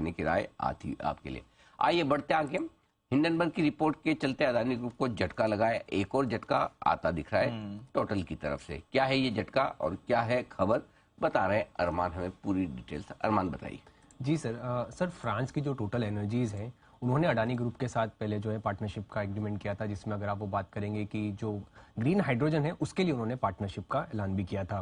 लेने की राय आती आपके लिए। आइए बढ़ते आगे। हिंडनबर्ग की रिपोर्ट के चलते अदानी ग्रुप को झटका लगा है, एक और झटका आता दिख रहा है टोटल की तरफ से। क्या है ये झटका और क्या है खबर, बता रहे हैं अरमान हमें पूरी डिटेल्स। अरमान बताइए। जी सर, सर फ्रांस की जो टोटल एनर्जीज है उन्होंने अडानी ग्रुप के साथ पहले जो है पार्टनरशिप का एग्रीमेंट किया था, जिसमें अगर आप वो बात करेंगे कि जो ग्रीन हाइड्रोजन है उसके लिए उन्होंने पार्टनरशिप का ऐलान भी किया था।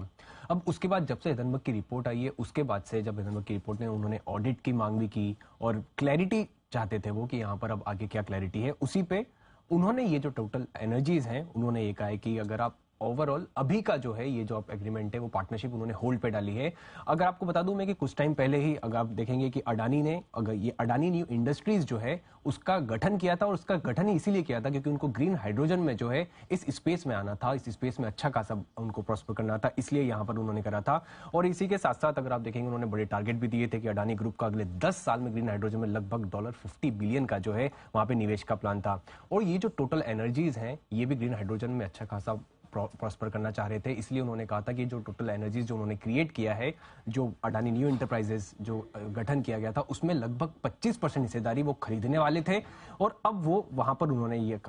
अब उसके बाद जब से हिंडनबर्ग की रिपोर्ट आई है, उसके बाद से जब हिंडनबर्ग की रिपोर्ट ने उन्होंने ऑडिट की मांग भी की और क्लैरिटी चाहते थे वो कि यहाँ पर अब आगे क्या क्लैरिटी है, उसी पे उन्होंने ये जो टोटल एनर्जीज हैं उन्होंने ये कहा है कि अगर आप ओवरऑल अभी का जो है ये जो आप एग्रीमेंट है वो पार्टनरशिप उन्होंने होल्ड पे डाली है। अगर आपको बता दूं मैं कि कुछ टाइम पहले ही अगर आप देखेंगे कि अडानी ने अगर ये अडानी न्यू इंडस्ट्रीज जो है उसका गठन किया था, और उसका गठन ही इसीलिए किया था क्योंकि उनको ग्रीन हाइड्रोजन में जो है इस स्पेस में आना था, इस स्पेस में अच्छा खासा उनको प्रॉस्पर करना था, इसलिए यहाँ पर उन्होंने करा था। और इसी के साथ साथ अगर आप देखेंगे उन्होंने बड़े टारगेट भी दिए थे कि अडानी ग्रुप का अगले 10 साल में ग्रीन हाइड्रोजन में लगभग $50 बिलियन का जो है वहां पे निवेश का प्लान था। और ये जो टोटल एनर्जीज हैं ये भी ग्रीन हाइड्रोजन में अच्छा खासा प्रॉस्पर करना चाह रहे थे, इसलिए उन्होंने कहा था कि जो टोटल एनर्जीज जो उन्होंने क्रिएट किया है, जो अडानी न्यू एंटरप्राइजेस जो गठन किया गया था उसमें लगभग 25% हिस्सेदारी वो खरीदने वाले थे। और अब वो वहां पर उन्होंने ये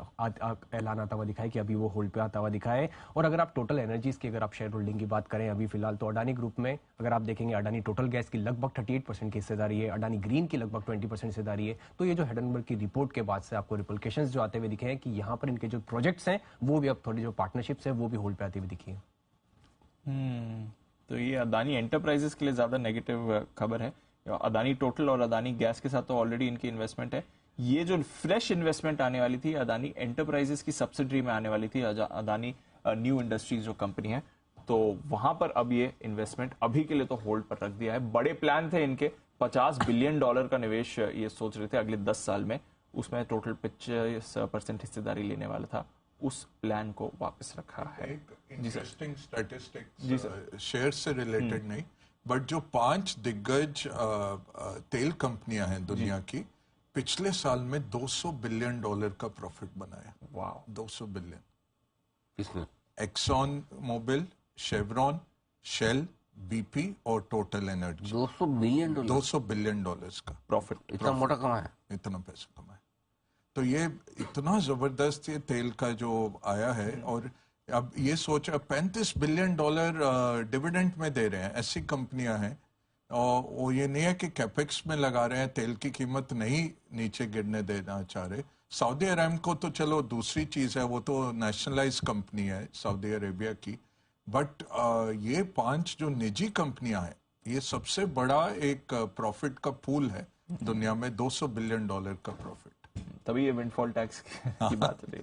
ऐलान आता हुआ दिखाया कि अभी वो होल्ड पे आता हुआ दिखा है। और अगर आप टोटल एनर्जीज की अगर आप शेयर होल्डिंग की बात करें अभी फिलहाल, तो अडानी ग्रुप में अगर आप देखेंगे अडानी टोटल गैस की लगभग 38% की हिस्सेदारी है, अडानी ग्रीन की लगभग 20% हिस्सेदारी है। तो ये जो हिंडनबर्ग की रिपोर्ट के बाद से आपको रिपल्केशंस जो आते हुए दिखे हैं कि यहाँ पर इनके जो प्रोजेक्ट्स हैं वो भी अब थोड़ी जो पार्टनरशिप्स है वो भी होल्ड पे आती हुई दिखी है। तो ये अदानी एंटरप्राइजेस के लिए ज्यादा नेगेटिव खबर है। अदानी टोटल और अदानी गैस के साथ तो ऑलरेडी इनकी इन्वेस्टमेंट है। ये जो फ्रेश इन्वेस्टमेंट आने वाली थी अदानी एंटरप्राइजेस की सब्सिडरी में आने वाली थी, अदानी न्यू इंडस्ट्रीज जो कंपनी है, तो वहां पर अब ये इन्वेस्टमेंट अभी के लिए तो होल्ड पर रख दिया है। बड़े प्लान थे इनके, $50 बिलियन का निवेश ये सोच रहे थे अगले 10 साल में, उसमें टोटल 25% हिस्सेदारी लेने वाला था, उस प्लान को वापस रखा है। एक इंटरेस्टिंग स्टैटिस्टिक्स शेयर से रिलेटेड नहीं, बट जो 5 दिग्गज तेल कंपनियां हैं दुनिया की, पिछले साल में $200 बिलियन का प्रॉफिट बनाया। वाह, 200 बिलियन। किसने? Exxon Mobil, Chevron, Shell, BP और टोटल एनर्जी। $200 बिलियन $200 बिलियन का प्रॉफिट, इतना मोटा कमाया, इतना पैसा कमाया। तो ये इतना जबरदस्त ये तेल का जो आया है। और अब ये सोचा $35 बिलियन डिविडेंड में दे रहे हैं, ऐसी कंपनियां हैं। और वो ये नहीं है कि कैपेक्स में लगा रहे हैं, तेल की कीमत नहीं नीचे गिरने देना चाह रहे। सऊदी अरामको तो चलो दूसरी चीज है, वो तो नेशनलाइज कंपनी है सऊदी अरेबिया की। बट ये 5 जो निजी कंपनियां हैं, ये सबसे बड़ा एक प्रॉफिट का पूल है दुनिया में, $200 बिलियन का प्रॉफिट। तभी ये विंडफॉल टैक्स की बात है।